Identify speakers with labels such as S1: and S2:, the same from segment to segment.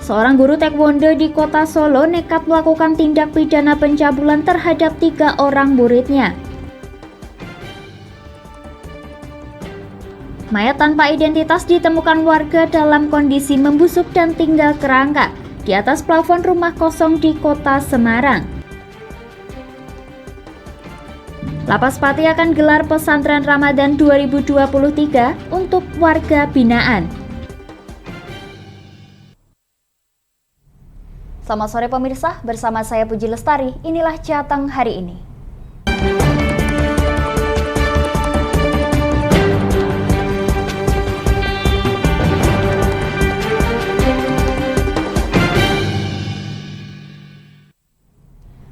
S1: Seorang guru taekwondo di kota Solo nekat melakukan tindak pidana pencabulan terhadap 3 orang muridnya. Mayat tanpa identitas ditemukan warga dalam kondisi membusuk dan tinggal kerangka di atas plafon rumah kosong di kota Semarang. Lapas Pati akan gelar pesantren Ramadan 2023 untuk warga binaan. Selamat sore pemirsa, bersama saya Puji Lestari, inilah Jateng hari ini.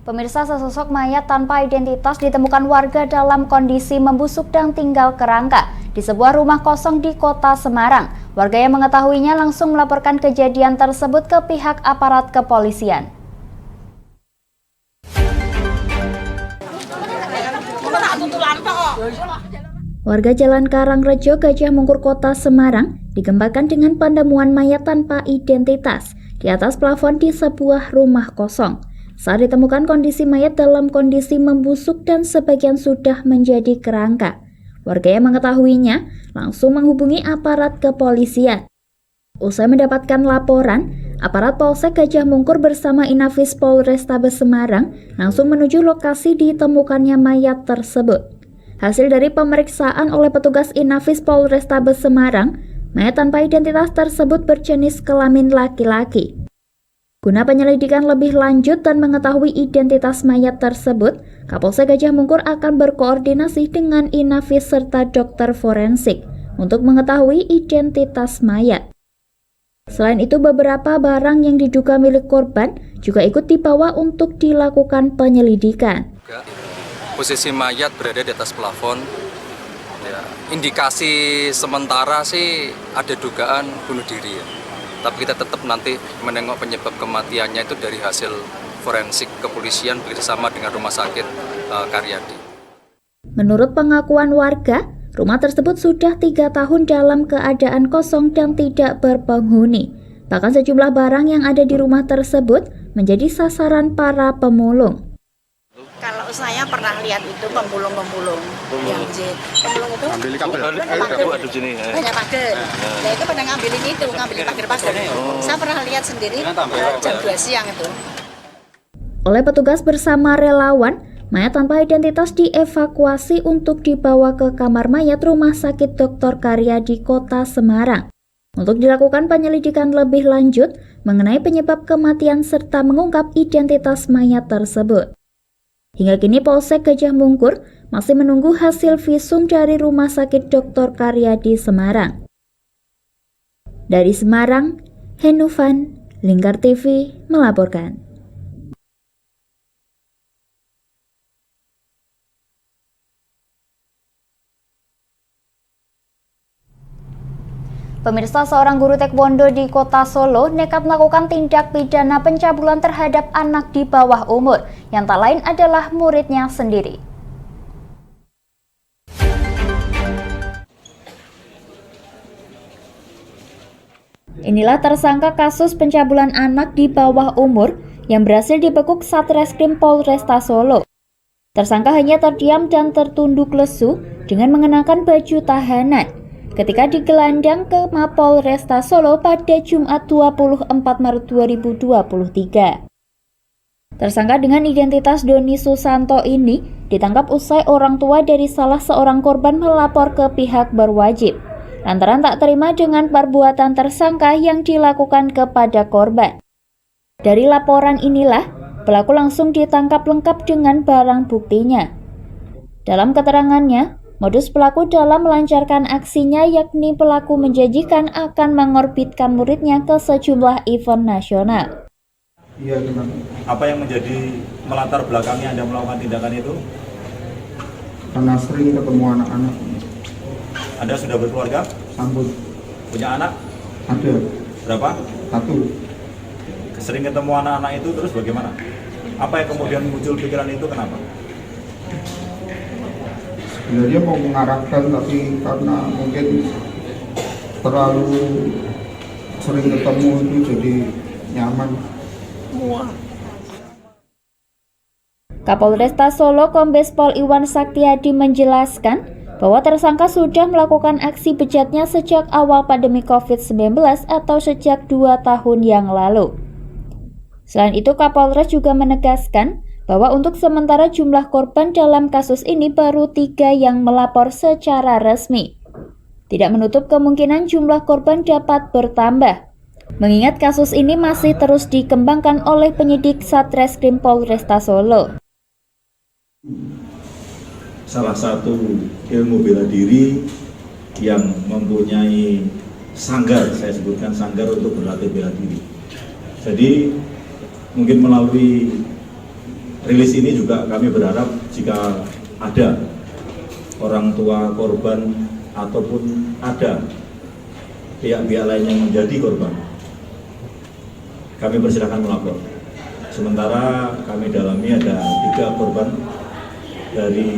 S1: Pemirsa, sesosok mayat tanpa identitas ditemukan warga dalam kondisi membusuk dan tinggal kerangka di sebuah rumah kosong di kota Semarang. Warga yang mengetahuinya langsung melaporkan kejadian tersebut ke pihak aparat kepolisian. Warga Jalan Karangrejo, Gajah Mungkur, Kota Semarang digemparkan dengan penemuan mayat tanpa identitas di atas plafon di sebuah rumah kosong. Saat ditemukan, kondisi mayat dalam kondisi membusuk dan sebagian sudah menjadi kerangka. Warga yang mengetahuinya langsung menghubungi aparat kepolisian. Usai mendapatkan laporan, aparat Polsek Gajah Mungkur bersama Inafis Polrestabes Semarang langsung menuju lokasi ditemukannya mayat tersebut. Hasil dari pemeriksaan oleh petugas Inafis Polrestabes Semarang, mayat tanpa identitas tersebut berjenis kelamin laki-laki. Guna penyelidikan lebih lanjut dan mengetahui identitas mayat tersebut, Kapolsek Gajah Mungkur akan berkoordinasi dengan Inafis serta dokter forensik untuk mengetahui identitas mayat. Selain itu, beberapa barang yang diduga milik korban juga ikut dibawa untuk dilakukan penyelidikan.
S2: Posisi mayat berada di atas plafon. Ya, indikasi sementara sih ada dugaan bunuh diri ya. Tapi kita tetap nanti menengok penyebab kematiannya itu dari hasil forensik kepolisian bekerjasama dengan Rumah Sakit Karyadi.
S1: Menurut pengakuan warga, rumah tersebut sudah 3 tahun dalam keadaan kosong dan tidak berpenghuni. Bahkan sejumlah barang yang ada di rumah tersebut menjadi sasaran para pemulung.
S3: Kalau saya pernah lihat itu pemulung-pemulung yang pemulung itu
S4: ambil kabel, ada sini.
S3: Banyak pagar. Nah itu pada ngambilin pagar-pagar. Saya pernah lihat sendiri jam 2 siang itu.
S1: Oleh petugas bersama relawan, mayat tanpa identitas dievakuasi untuk dibawa ke kamar mayat Rumah Sakit Dr. Karyadi Kota Semarang untuk dilakukan penyelidikan lebih lanjut mengenai penyebab kematian serta mengungkap identitas mayat tersebut. Hingga kini Polsek Gajah Mungkur masih menunggu hasil visum dari Rumah Sakit Dr. Karyadi Semarang. Dari Semarang, Henufan, Lingkar TV melaporkan. Pemirsa, seorang guru taekwondo di kota Solo nekat melakukan tindak pidana pencabulan terhadap anak di bawah umur, yang tak lain adalah muridnya sendiri. Inilah tersangka kasus pencabulan anak di bawah umur yang berhasil dibekuk Satreskrim Polresta Solo. Tersangka hanya terdiam dan tertunduk lesu dengan mengenakan baju tahanan ketika digelandang ke Mapolresta Solo pada Jumat 24 Maret 2023. Tersangka dengan identitas Doni Susanto ini ditangkap usai orang tua dari salah seorang korban melapor ke pihak berwajib lantaran tak terima dengan perbuatan tersangka yang dilakukan kepada korban. Dari laporan inilah, pelaku langsung ditangkap lengkap dengan barang buktinya. Dalam keterangannya, modus pelaku dalam melancarkan aksinya yakni pelaku menjanjikan akan mengorbitkan muridnya ke sejumlah event nasional.
S5: Iya, teman. Apa yang menjadi melatar belakangnya Anda melakukan tindakan itu?
S4: Karena sering ketemu anak-anak.
S5: Anda sudah berkeluarga?
S4: Sambut.
S5: Punya anak?
S4: Ada.
S5: Berapa?
S4: 1.
S5: Sering ketemu anak-anak itu terus bagaimana? Apa yang kemudian muncul pikiran itu, kenapa?
S4: Sebenarnya mau mengarahkan, tapi karena mungkin terlalu sering ketemu itu jadi nyaman.
S1: Kapolresta Solo Kombes Pol Iwan Saktiadi menjelaskan bahwa tersangka sudah melakukan aksi bejatnya sejak awal pandemi COVID-19 atau sejak 2 tahun yang lalu. Selain itu, Kapolres juga menegaskan bahwa untuk sementara jumlah korban dalam kasus ini baru 3 yang melapor secara resmi. Tidak menutup kemungkinan jumlah korban dapat bertambah. Mengingat kasus ini masih terus dikembangkan oleh penyidik Satreskrim Polresta Solo.
S5: Salah satu ilmu bela diri yang mempunyai sanggar, saya sebutkan sanggar untuk berlatih bela diri. Jadi mungkin melalui rilis ini juga kami berharap jika ada orang tua korban ataupun ada pihak-pihak lain yang menjadi korban, kami persilakan melapor. Sementara kami dalami ada 3 korban dari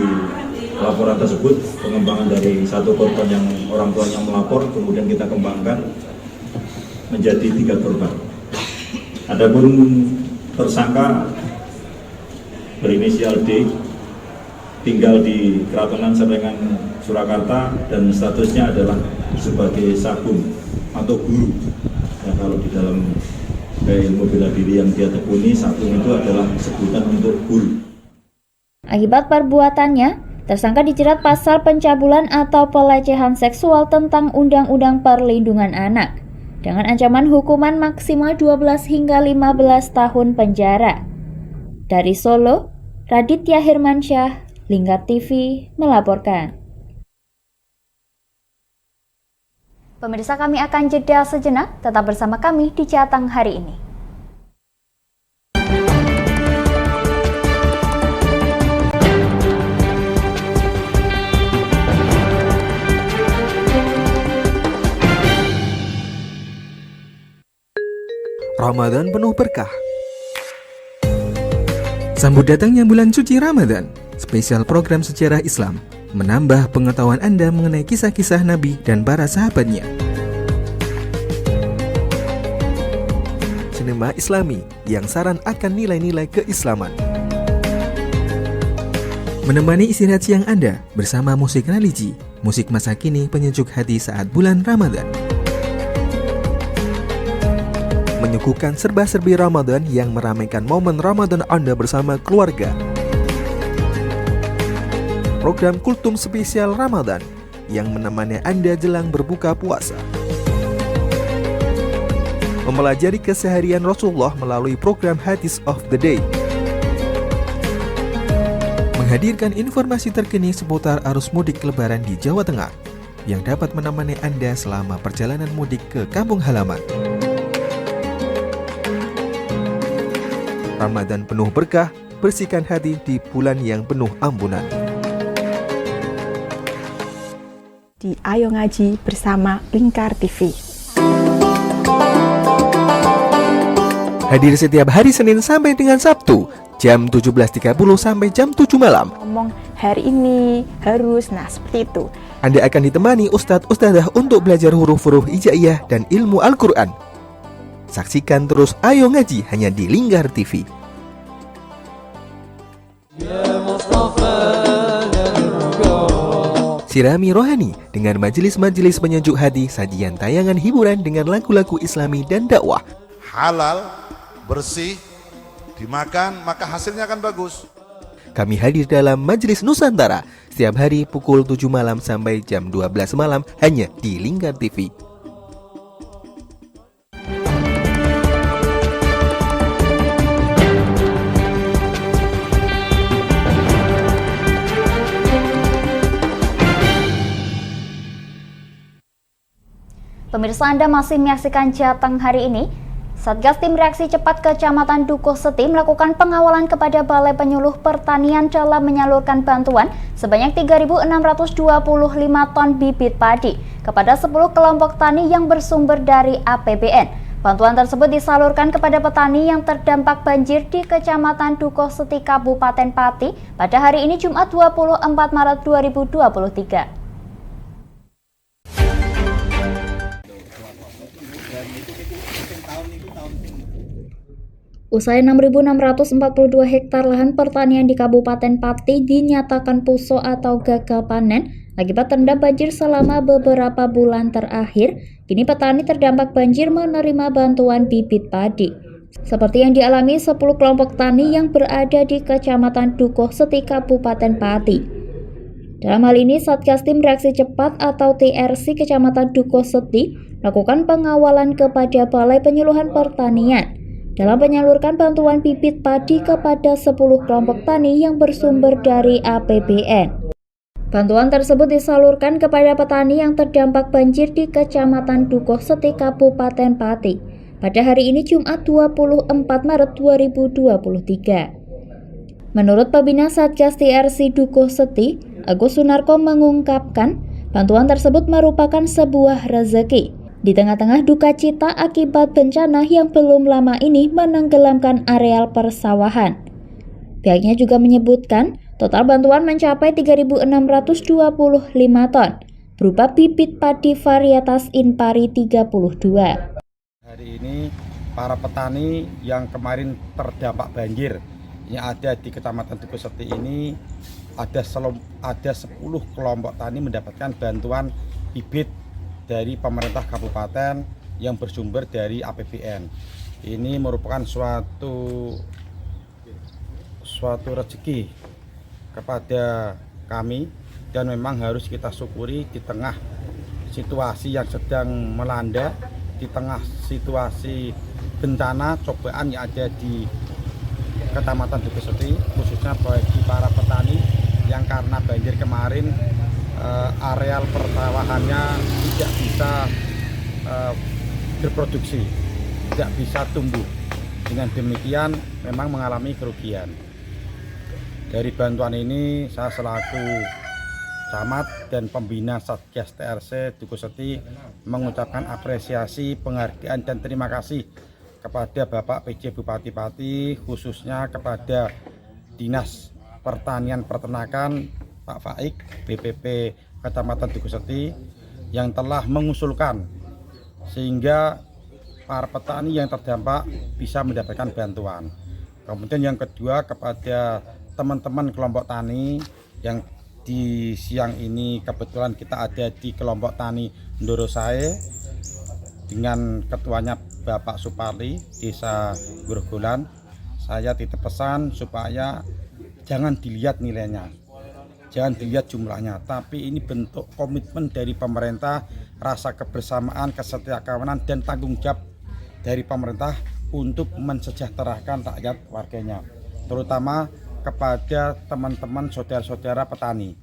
S5: laporan tersebut, pengembangan dari 1 korban yang orang tuanya melapor, kemudian kita kembangkan menjadi 3 korban. Adapun tersangka berinisial D, tinggal di Keratonan Serengan, Surakarta, dan statusnya adalah sebagai sabung atau guru. Nah, kalau di dalam ilmu bela diri yang dia tekuni, sabung itu adalah sebutan untuk guru.
S1: Akibat perbuatannya, tersangka dijerat pasal pencabulan atau pelecehan seksual tentang Undang-Undang Perlindungan Anak dengan ancaman hukuman maksimal 12 hingga 15 tahun penjara. Dari Solo, Raditya Hirmansyah, Lingkar TV melaporkan. Pemirsa, kami akan jeda sejenak, tetap bersama kami di Jateng hari ini.
S6: Ramadan penuh berkah. Sambut datangnya bulan suci Ramadan. Spesial program sejarah Islam menambah pengetahuan Anda mengenai kisah-kisah Nabi dan para sahabatnya. Sinema Islami yang saran akan nilai-nilai keislaman. Menemani istirahat siang Anda bersama musik religi, musik masa kini penyejuk hati saat bulan Ramadan. Menyuguhkan serba-serbi Ramadan yang meramaikan momen Ramadan Anda bersama keluarga. Program Kultum Spesial Ramadan yang menemani Anda jelang berbuka puasa. Mempelajari keseharian Rasulullah melalui program Hadis of the Day. Menghadirkan informasi terkini seputar arus mudik Lebaran di Jawa Tengah yang dapat menemani Anda selama perjalanan mudik ke kampung halaman. Ramadan penuh berkah, bersihkan hati di bulan yang penuh ampunan.
S7: Di Ayo Ngaji bersama Lingkar TV.
S6: Hadir setiap hari Senin sampai dengan Sabtu, jam 17.30 sampai jam 7 malam.
S7: Ngomong hari ini harus, nah seperti itu.
S6: Anda akan ditemani Ustadz-Ustadzah untuk belajar huruf-huruf hijaiyah dan ilmu Al-Quran. Saksikan terus Ayo Ngaji hanya di Lingkar TV. Sirami rohani dengan majelis-majelis penyejuk hati, sajian tayangan hiburan dengan lagu-lagu Islami dan dakwah.
S8: Halal, bersih, dimakan maka hasilnya akan bagus.
S6: Kami hadir dalam Majelis Nusantara setiap hari pukul 7 malam sampai jam 12 malam hanya di Lingkar TV.
S1: Pemirsa, Anda masih menyaksikan Jateng hari ini. Satgas Tim Reaksi Cepat Kecamatan Dukuh Seti melakukan pengawalan kepada Balai Penyuluh Pertanian dalam menyalurkan bantuan sebanyak 3.625 ton bibit padi kepada 10 kelompok tani yang bersumber dari APBN. Bantuan tersebut disalurkan kepada petani yang terdampak banjir di Kecamatan Dukuh Seti, Kabupaten Pati pada hari ini Jumat 24 Maret 2023. Usai 6.642 hektar lahan pertanian di Kabupaten Pati dinyatakan puso atau gagal panen akibat terendam banjir selama beberapa bulan terakhir, kini petani terdampak banjir menerima bantuan bibit padi. Seperti yang dialami 10 kelompok tani yang berada di Kecamatan Dukuh Seti, Kabupaten Pati. Dalam hal ini, Satgas Tim Reaksi Cepat atau TRC Kecamatan Dukuh Seti melakukan pengawalan kepada Balai Penyuluhan Pertanian dalam menyalurkan bantuan bibit padi kepada 10 kelompok tani yang bersumber dari APBN. Bantuan tersebut disalurkan kepada petani yang terdampak banjir di Kecamatan Dukuh Seti, Kabupaten Pati pada hari ini Jumat 24 Maret 2023. Menurut Pembina Satgas TRC Dukuh Seti, Agus Sunarko mengungkapkan bantuan tersebut merupakan sebuah rezeki di tengah-tengah duka cita akibat bencana yang belum lama ini menenggelamkan areal persawahan. Pihaknya juga menyebutkan total bantuan mencapai 3.625 ton berupa bibit padi varietas Inpari 32.
S9: Hari ini para petani yang kemarin terdampak banjir yang ada di Kecamatan Dukuh Seti ini ada 10 kelompok tani mendapatkan bantuan bibit dari pemerintah kabupaten yang bersumber dari APBN. Ini merupakan suatu rezeki kepada kami dan memang harus kita syukuri di tengah situasi yang sedang melanda, di tengah situasi bencana cobaan yang ada di Kecamatan Dukuh Seti, khususnya bagi para petani yang karena banjir kemarin areal persawahannya tidak bisa berproduksi, tidak bisa tumbuh. Dengan demikian memang mengalami kerugian. Dari bantuan ini saya selaku camat dan pembina Satgas TRC Dukuh Seti mengucapkan apresiasi, penghargaan dan terima kasih kepada Bapak PJ Bupati Pati, khususnya kepada Dinas Pertanian Peternakan Pak Faik, BPP Kecamatan Dukuh Seti yang telah mengusulkan sehingga para petani yang terdampak bisa mendapatkan bantuan. Kemudian yang kedua kepada teman-teman kelompok tani yang di siang ini kebetulan kita ada di kelompok tani Ndorosae dengan ketuanya Bapak Suparli Desa Grogolan. Saya titip pesan supaya jangan dilihat nilainya, jangan dilihat jumlahnya, tapi ini bentuk komitmen dari pemerintah, rasa kebersamaan, kesetiakawanan dan tanggung jawab dari pemerintah untuk mensejahterakan rakyat warganya, terutama kepada teman-teman saudara-saudara petani.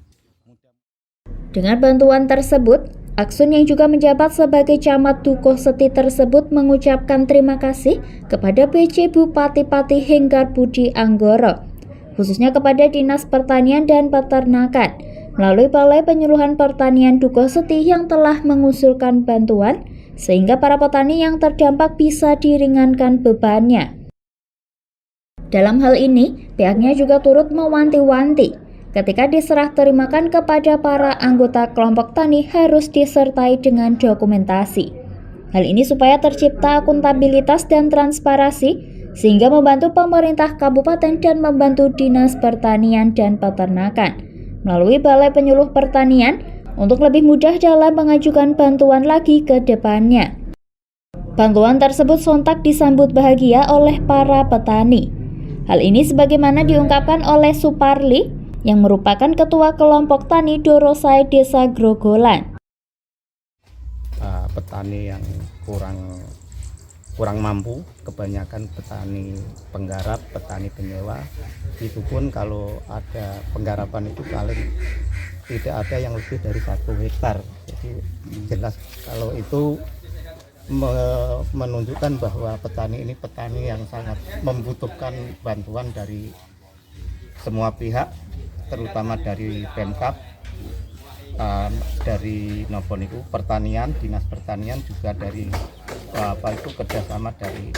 S1: Dengan bantuan tersebut, Aksun yang juga menjabat sebagai camat Dukuh Seti tersebut mengucapkan terima kasih kepada PJ Bupati Pati Henggar Budi Anggoro, khususnya kepada Dinas Pertanian dan Peternakan melalui Balai Penyuluhan Pertanian Dukuh Seti yang telah mengusulkan bantuan sehingga para petani yang terdampak bisa diringankan bebannya. Dalam hal ini, pihaknya juga turut mewanti-wanti ketika diserah terimakan kepada para anggota kelompok tani harus disertai dengan dokumentasi. Hal ini supaya tercipta akuntabilitas dan transparansi sehingga membantu pemerintah kabupaten dan membantu Dinas Pertanian dan Peternakan melalui Balai Penyuluh Pertanian untuk lebih mudah dalam mengajukan bantuan lagi ke depannya. Bantuan tersebut sontak disambut bahagia oleh para petani. Hal ini sebagaimana diungkapkan oleh Suparli yang merupakan ketua kelompok tani Ndorosae Desa Grogolan.
S10: Petani yang kurang mampu, kebanyakan petani penggarap, petani penyewa, itu pun kalau ada penggarapan itu paling tidak ada yang lebih dari 1 hektar. Jadi jelas kalau itu menunjukkan bahwa petani ini petani yang sangat membutuhkan bantuan dari semua pihak, terutama dari Pemkab, dari Noponiku Pertanian, Dinas Pertanian, juga dari kerjasama dari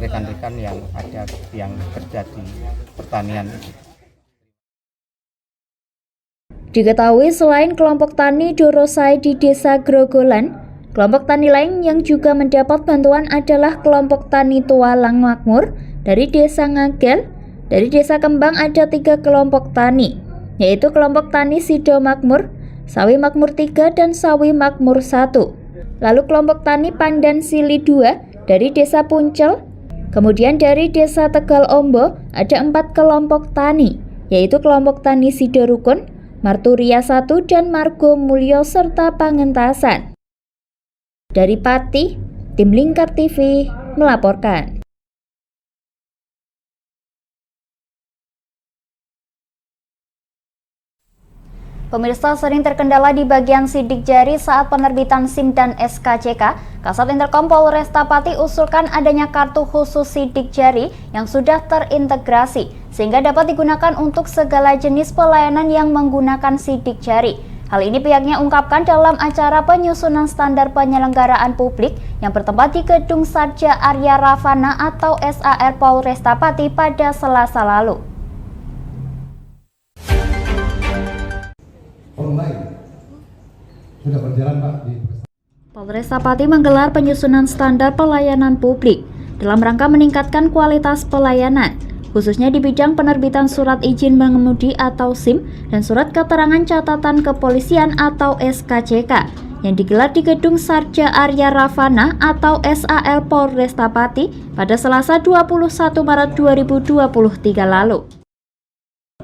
S10: rekan-rekan yang ada yang kerja di pertanian.
S1: Diketahui selain kelompok tani Ndorosae di Desa Grogolan, Kelompok tani lain yang juga mendapat bantuan adalah kelompok tani Tualang Makmur dari Desa Ngagel. Dari Desa Kembang ada 3 kelompok tani, yaitu kelompok tani Sido Makmur, Sawi Makmur 3, dan Sawi Makmur 1. Lalu kelompok tani Pandan Sili 2 dari Desa Puncel. Kemudian dari Desa Tegal Ombo ada 4 kelompok tani, yaitu kelompok tani Sido Rukun, Marturia 1, dan Margo Mulyo serta Pangentasan. Dari Pati, tim Lingkar TV melaporkan. Pemirsa, sering terkendala di bagian sidik jari saat penerbitan SIM dan SKCK, Kasat Intelkom Polresta Pati usulkan adanya kartu khusus sidik jari yang sudah terintegrasi, sehingga dapat digunakan untuk segala jenis pelayanan yang menggunakan sidik jari. Hal ini pihaknya ungkapkan dalam acara penyusunan standar penyelenggaraan publik yang bertempat di Gedung Sarja Arya Ravana atau SAR Polresta Pati pada Selasa lalu.
S11: Online sudah berjalan, Pak.
S1: Polresta Pati menggelar penyusunan standar pelayanan publik dalam rangka meningkatkan kualitas pelayanan, khususnya di bidang penerbitan surat izin mengemudi atau SIM dan surat keterangan catatan kepolisian atau SKCK yang digelar di Gedung Sarja Arya Ravana atau SAR Polresta Pati pada Selasa 21 Maret 2023 lalu.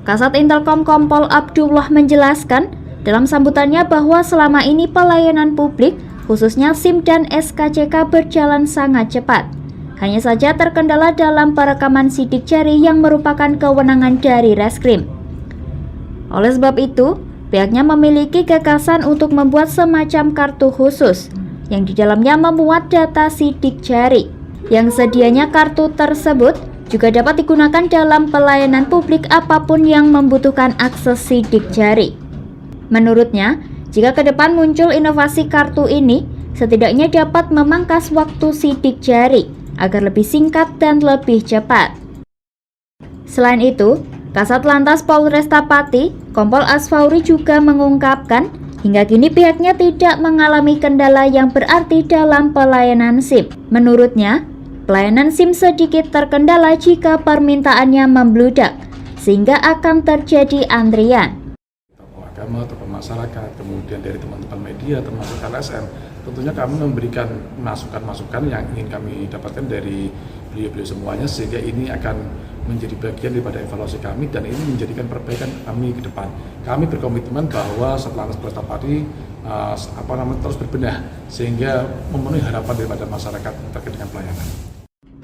S1: Kasat Intelkom Kompol Abdullah menjelaskan dalam sambutannya bahwa selama ini pelayanan publik khususnya SIM dan SKCK berjalan sangat cepat. Hanya saja terkendala dalam perekaman sidik jari yang merupakan kewenangan dari Reskrim. Oleh sebab itu, pihaknya memiliki gagasan untuk membuat semacam kartu khusus yang di dalamnya memuat data sidik jari. Yang sedianya kartu tersebut juga dapat digunakan dalam pelayanan publik apapun yang membutuhkan akses sidik jari. Menurutnya, jika ke depan muncul inovasi kartu ini, setidaknya dapat memangkas waktu sidik jari agar lebih singkat dan lebih cepat. Selain itu, Kasat Lantas Polresta Pati, Kompol Asfauri juga mengungkapkan, hingga kini pihaknya tidak mengalami kendala yang berarti dalam pelayanan SIM. Menurutnya, pelayanan SIM sedikit terkendala jika permintaannya membludak, sehingga akan terjadi antrian.
S12: Tokoh agama, tokoh masyarakat, kemudian dari teman-teman media, termasuk LSM, tentunya kami memberikan masukan-masukan yang ingin kami dapatkan dari beliau-beliau semuanya, sehingga ini akan menjadi bagian daripada evaluasi kami dan ini menjadikan perbaikan kami ke depan. Kami berkomitmen bahwa Satlantas Polresta Pati terus berbenah sehingga memenuhi harapan daripada masyarakat terkait dengan pelayanan.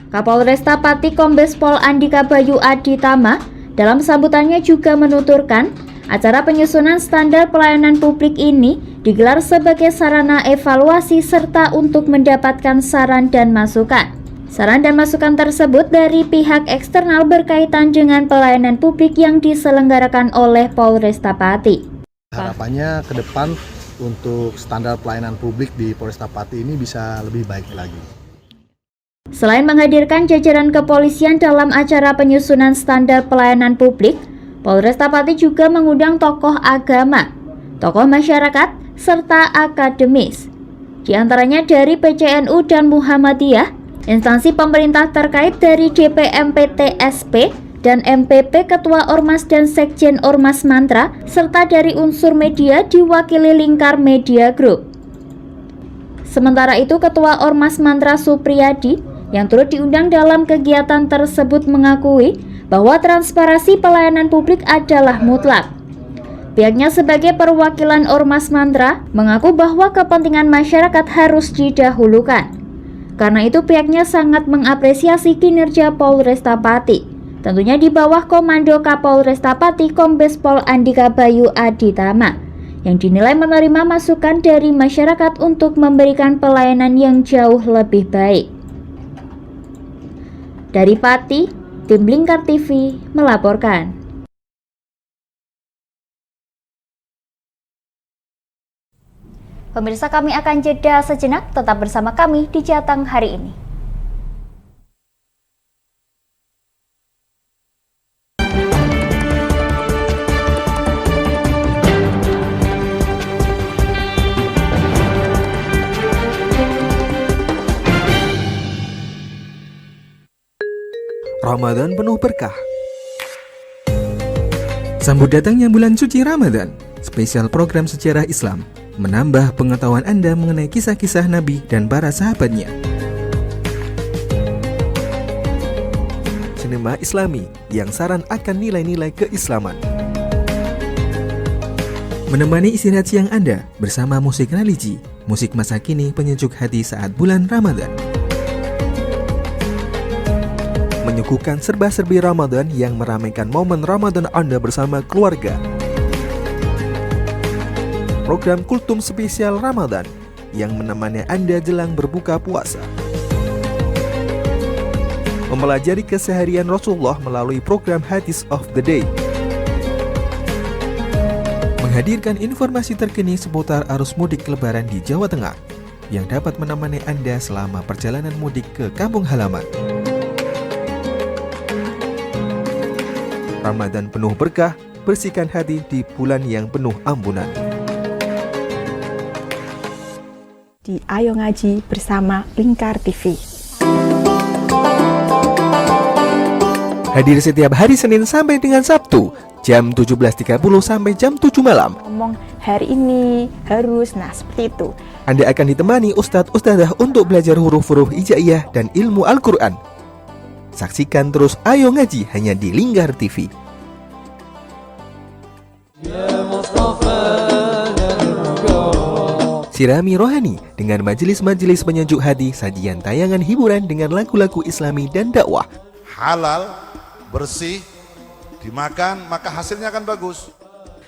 S1: Kapolresta Pati Kombes Pol Andika Bayu Aditama dalam sambutannya juga menuturkan acara penyusunan standar pelayanan publik ini digelar sebagai sarana evaluasi serta untuk mendapatkan saran dan masukan. Saran dan masukan tersebut dari pihak eksternal berkaitan dengan pelayanan publik yang diselenggarakan oleh Polresta Pati.
S11: Harapannya ke depan untuk standar pelayanan publik di Polresta Pati ini bisa lebih baik lagi.
S1: Selain menghadirkan jajaran kepolisian dalam acara penyusunan standar pelayanan publik, Polresta Pati juga mengundang tokoh agama, tokoh masyarakat, serta akademis. Di antaranya dari PCNU dan Muhammadiyah, instansi pemerintah terkait dari DPMPTSP dan MPP Ketua Ormas dan Sekjen Ormas Mantra, serta dari unsur media diwakili Lingkar Media Group. Sementara itu, Ketua Ormas Mantra Supriyadi yang turut diundang dalam kegiatan tersebut mengakui bahwa transparansi pelayanan publik adalah mutlak. Pihaknya sebagai perwakilan Ormas Mantra mengaku bahwa kepentingan masyarakat harus didahulukan. Karena itu pihaknya sangat mengapresiasi kinerja Polresta Pati, tentunya di bawah komando Kapolresta Pati Kombes Pol Andika Bayu Aditama, yang dinilai menerima masukan dari masyarakat untuk memberikan pelayanan yang jauh lebih baik. Dari Pati, tim Lingkar TV melaporkan. Pemirsa, kami akan jeda sejenak, tetap bersama kami di Jateng hari ini.
S6: Ramadan penuh berkah. Sambut datangnya bulan suci Ramadan, spesial program sejarah Islam, menambah pengetahuan Anda mengenai kisah-kisah Nabi dan para sahabatnya. Sinema Islami yang saran akan nilai-nilai keislaman. Menemani istirahat siang Anda bersama musik religi, musik masa kini penyejuk hati saat bulan Ramadan. Menyuguhkan serba-serbi Ramadan yang meramaikan momen Ramadan Anda bersama keluarga. Program Kultum Spesial Ramadan yang menemani Anda jelang berbuka puasa. Mempelajari keseharian Rasulullah melalui program Hadis of the Day. Menghadirkan informasi terkini seputar arus mudik Lebaran di Jawa Tengah yang dapat menemani Anda selama perjalanan mudik ke kampung halaman. Ramadan penuh berkah, bersihkan hati di bulan yang penuh ampunan.
S7: Di Ayo Ngaji bersama Lingkar TV.
S6: Hadir setiap hari Senin sampai dengan Sabtu, jam 17.30 sampai jam 7 malam.
S7: Ngomong hari ini harus, seperti itu.
S6: Anda akan ditemani Ustadz-Ustadzah untuk belajar huruf-huruf hijaiyah dan ilmu Al-Quran. Saksikan terus Ayo Ngaji hanya di Lingkar TV. Sirami rohani dengan majelis-majelis penyejuk hati, sajian tayangan hiburan dengan lagu-lagu Islami dan dakwah.
S8: Halal, bersih, dimakan maka hasilnya akan bagus.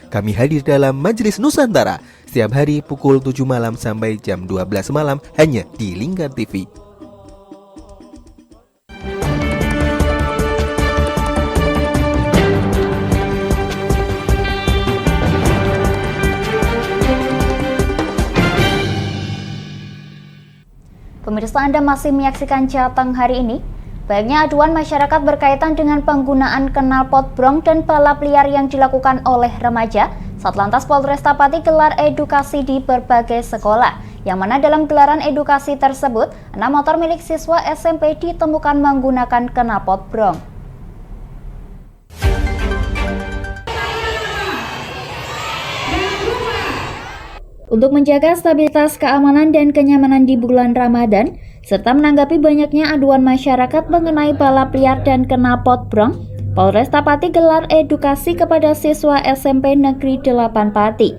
S6: Kami hadir dalam Majelis Nusantara setiap hari pukul 7 malam sampai jam 12 malam hanya di Lingkar TV.
S1: Pemirsa, Anda masih menyaksikan Jateng hari ini. Banyaknya aduan masyarakat berkaitan dengan penggunaan knalpot brong dan balap liar yang dilakukan oleh remaja. Satlantas Polresta Pati gelar edukasi di berbagai sekolah, yang mana dalam gelaran edukasi tersebut, 6 motor milik siswa SMP ditemukan menggunakan knalpot brong. Untuk menjaga stabilitas keamanan dan kenyamanan di bulan Ramadan, serta menanggapi banyaknya aduan masyarakat mengenai balap liar dan knalpot brong, Polresta Pati gelar edukasi kepada siswa SMP Negeri 8 Pati.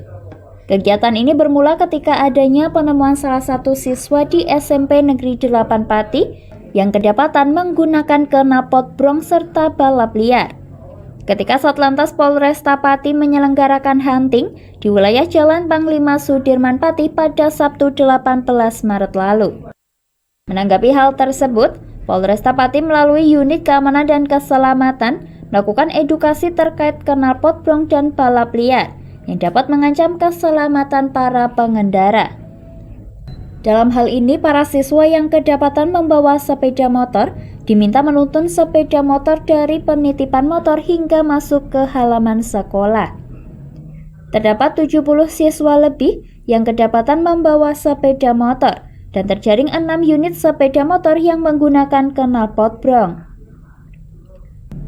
S1: Kegiatan ini bermula ketika adanya penemuan salah satu siswa di SMP Negeri 8 Pati yang kedapatan menggunakan knalpot brong serta balap liar. Ketika Satlantas Polresta Pati menyelenggarakan hunting di wilayah Jalan Panglima Sudirman Pati pada Sabtu 18 Maret lalu. Menanggapi hal tersebut, Polresta Pati melalui unit keamanan dan keselamatan melakukan edukasi terkait knalpot brong dan balap liar yang dapat mengancam keselamatan para pengendara. Dalam hal ini, para siswa yang kedapatan membawa sepeda motor diminta menuntun sepeda motor dari penitipan motor hingga masuk ke halaman sekolah. Terdapat 70 siswa lebih yang kedapatan membawa sepeda motor dan terjaring 6 unit sepeda motor yang menggunakan knalpot brong.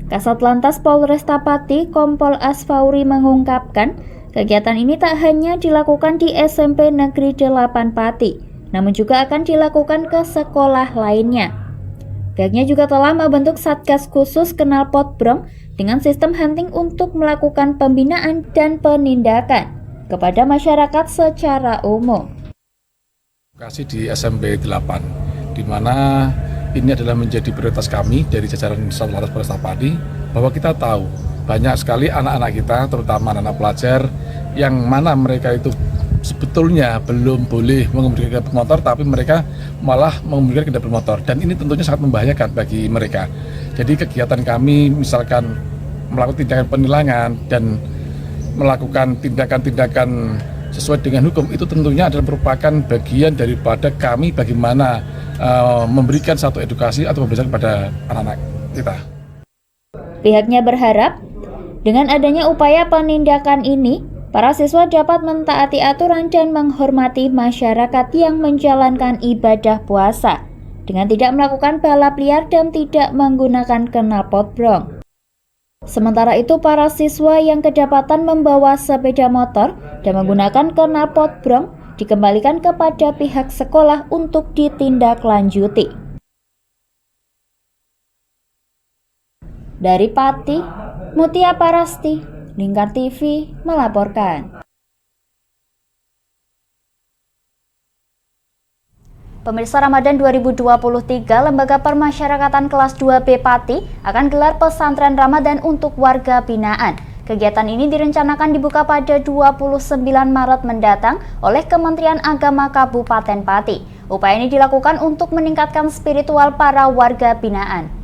S1: Kasat Lantas Polresta Pati Kompol Asfauri mengungkapkan, kegiatan ini tak hanya dilakukan di SMP Negeri 8 Pati, namun juga akan dilakukan ke sekolah lainnya. Pihaknya juga telah membentuk Satgas khusus knalpot brong dengan sistem hunting untuk melakukan pembinaan dan penindakan kepada masyarakat secara umum.
S12: Edukasi di SMP 8, di mana ini adalah menjadi prioritas kami dari jajaran Satlantas Polresta Pati, bahwa kita tahu banyak sekali anak-anak kita, terutama anak-anak pelajar, yang mana mereka itu sebetulnya belum boleh mengemudi kendaraan bermotor, tapi mereka malah mengemudi kendaraan bermotor, dan ini tentunya sangat membahayakan bagi mereka. Jadi kegiatan kami misalkan melakukan tindakan penilangan dan melakukan tindakan-tindakan sesuai dengan hukum, itu tentunya adalah merupakan bagian daripada kami bagaimana memberikan satu edukasi atau pembelajaran kepada anak-anak kita.
S1: Pihaknya berharap dengan adanya upaya penindakan ini, para siswa dapat mentaati aturan dan menghormati masyarakat yang menjalankan ibadah puasa, dengan tidak melakukan balap liar dan tidak menggunakan knalpot brong. Sementara itu, para siswa yang kedapatan membawa sepeda motor dan menggunakan knalpot brong dikembalikan kepada pihak sekolah untuk ditindaklanjuti. Dari Pati, Mutia Parasti, Lingkar TV melaporkan. Pemirsa, Ramadan 2023, Lembaga Permasyarakatan Kelas 2B Pati akan gelar pesantren Ramadan untuk warga binaan. Kegiatan ini direncanakan dibuka pada 29 Maret mendatang oleh Kementerian Agama Kabupaten Pati. Upaya ini dilakukan untuk meningkatkan spiritual para warga binaan.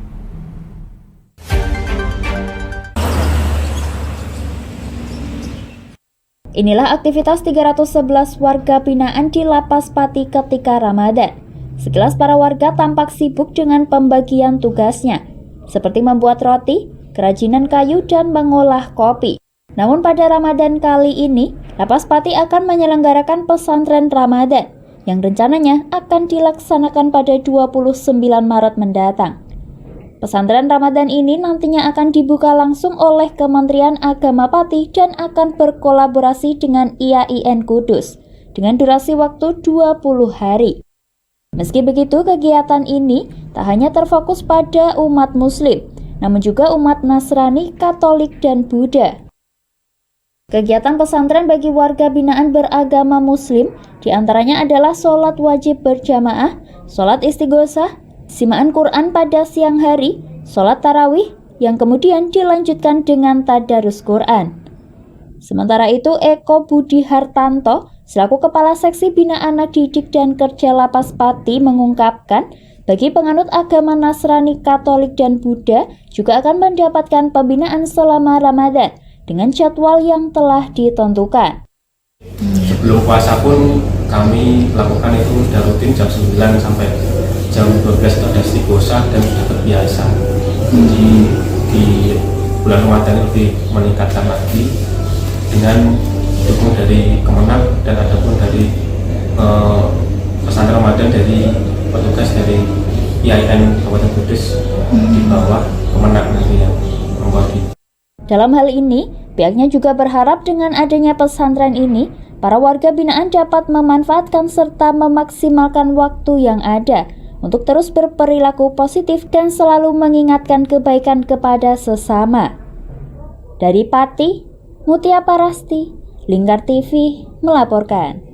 S1: Inilah aktivitas 311 warga binaan di Lapas Pati ketika Ramadan. Sekilas para warga tampak sibuk dengan pembagian tugasnya, seperti membuat roti, kerajinan kayu, dan mengolah kopi. Namun pada Ramadan kali ini, Lapas Pati akan menyelenggarakan pesantren Ramadan, yang rencananya akan dilaksanakan pada 29 Maret mendatang. Pesantren Ramadan ini nantinya akan dibuka langsung oleh Kementerian Agama Pati dan akan berkolaborasi dengan IAIN Kudus dengan durasi waktu 20 hari. Meski begitu, kegiatan ini tak hanya terfokus pada umat Muslim, namun juga umat Nasrani, Katolik, dan Buddha. Kegiatan pesantren bagi warga binaan beragama Muslim diantaranya adalah sholat wajib berjamaah, sholat istighosah, simaan Quran pada siang hari, sholat tarawih, yang kemudian dilanjutkan dengan tadarus Quran. Sementara itu, Eko Budi Hartanto, selaku Kepala Seksi Bina Anak Didik dan Kerja Lapas Pati mengungkapkan, bagi penganut agama Nasrani, Katolik, dan Buddha juga akan mendapatkan pembinaan selama Ramadan dengan jadwal yang telah ditentukan.
S13: Sebelum puasa pun kami lakukan itu sudah rutin jam 9 sampai jam 12 itu ada istighosah dan sudah terbiasa. Jadi di bulan Ramadan lebih meningkatkan lagi dengan dukung dari Kemenag dan ada pun dari pesantren Ramadan dari petugas dari IAIN Kabupaten Kudus di bawah Kemenag nantinya membagi.
S1: Dalam hal ini, pihaknya juga berharap dengan adanya pesantren ini, para warga binaan dapat memanfaatkan serta memaksimalkan waktu yang ada untuk terus berperilaku positif dan selalu mengingatkan kebaikan kepada sesama. Dari Pati, Mutia Parasti, Lingkar TV melaporkan.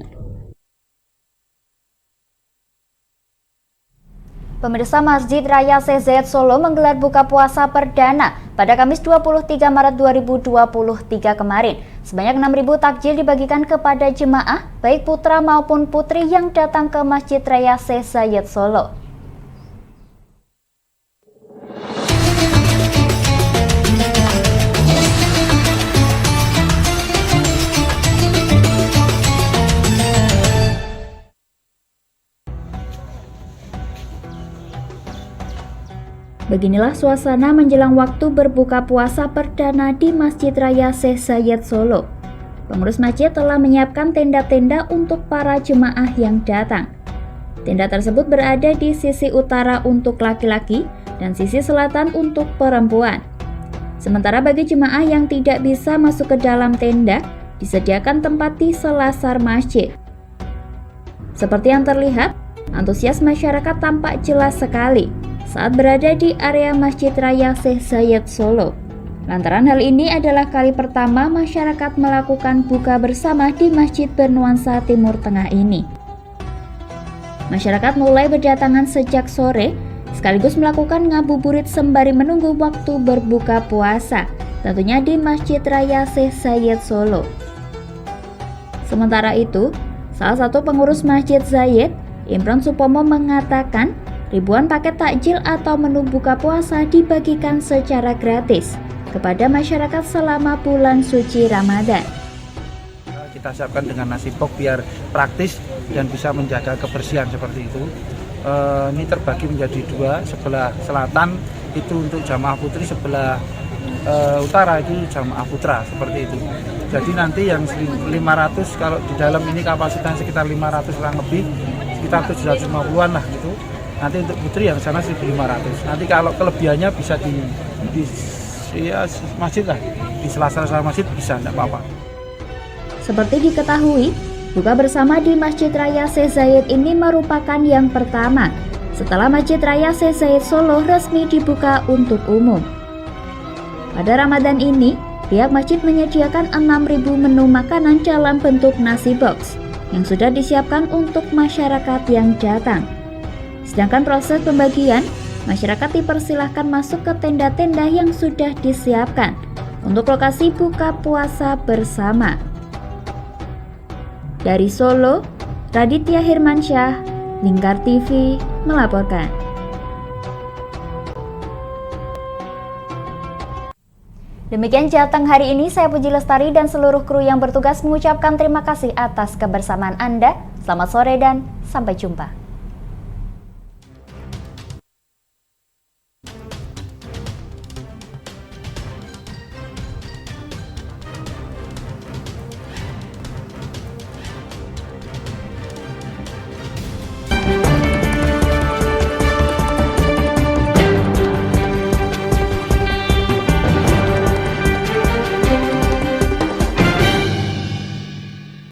S1: Pemirsa, Masjid Raya Syekh Zayed Solo menggelar buka puasa perdana pada Kamis 23 Maret 2023 kemarin. Sebanyak 6.000 takjil dibagikan kepada jemaah, baik putra maupun putri yang datang ke Masjid Raya Syekh Zayed Solo. Beginilah suasana menjelang waktu berbuka puasa perdana di Masjid Raya Syekh Zayed Solo. Pengurus masjid telah menyiapkan tenda-tenda untuk para jemaah yang datang. Tenda tersebut berada di sisi utara untuk laki-laki dan sisi selatan untuk perempuan. Sementara bagi jemaah yang tidak bisa masuk ke dalam tenda, disediakan tempat di selasar masjid. Seperti yang terlihat, antusias masyarakat tampak jelas sekali saat berada di area Masjid Raya Syekh Zayed Solo. Lantaran hal ini adalah kali pertama masyarakat melakukan buka bersama di masjid bernuansa Timur Tengah ini. Masyarakat mulai berdatangan sejak sore, sekaligus melakukan ngabuburit sembari menunggu waktu berbuka puasa, tentunya di Masjid Raya Syekh Zayed Solo. Sementara itu, salah satu pengurus Masjid Zayed, Imron Supomo, mengatakan ribuan paket takjil atau menu buka puasa dibagikan secara gratis kepada masyarakat selama bulan suci Ramadan.
S14: Kita siapkan dengan nasi pok biar praktis dan bisa menjaga kebersihan seperti itu. Ini terbagi menjadi dua, sebelah selatan itu untuk jamaah putri, sebelah utara itu jamaah putra, seperti itu. Jadi nanti yang 500, kalau di dalam ini kapasitas sekitar 500 orang lebih, sekitar 750-an lah gitu. Nanti untuk putri yang sana 1.500. Nanti kalau kelebihannya bisa di masjid lah, di sela-sela masjid bisa, tidak apa-apa.
S1: Seperti diketahui, buka bersama di Masjid Raya Syekh Zayed ini merupakan yang pertama setelah Masjid Raya Syekh Zayed Solo resmi dibuka untuk umum. Pada Ramadan ini, pihak masjid menyediakan 6.000 menu makanan dalam bentuk nasi box yang sudah disiapkan untuk masyarakat yang datang. Sedangkan proses pembagian, masyarakat dipersilahkan masuk ke tenda-tenda yang sudah disiapkan untuk lokasi buka puasa bersama. Dari Solo, Raditya Hirmansyah, Lingkar TV melaporkan. Demikian Jateng hari ini, saya Puji Lestari dan seluruh kru yang bertugas mengucapkan terima kasih atas kebersamaan Anda. Selamat sore dan sampai jumpa.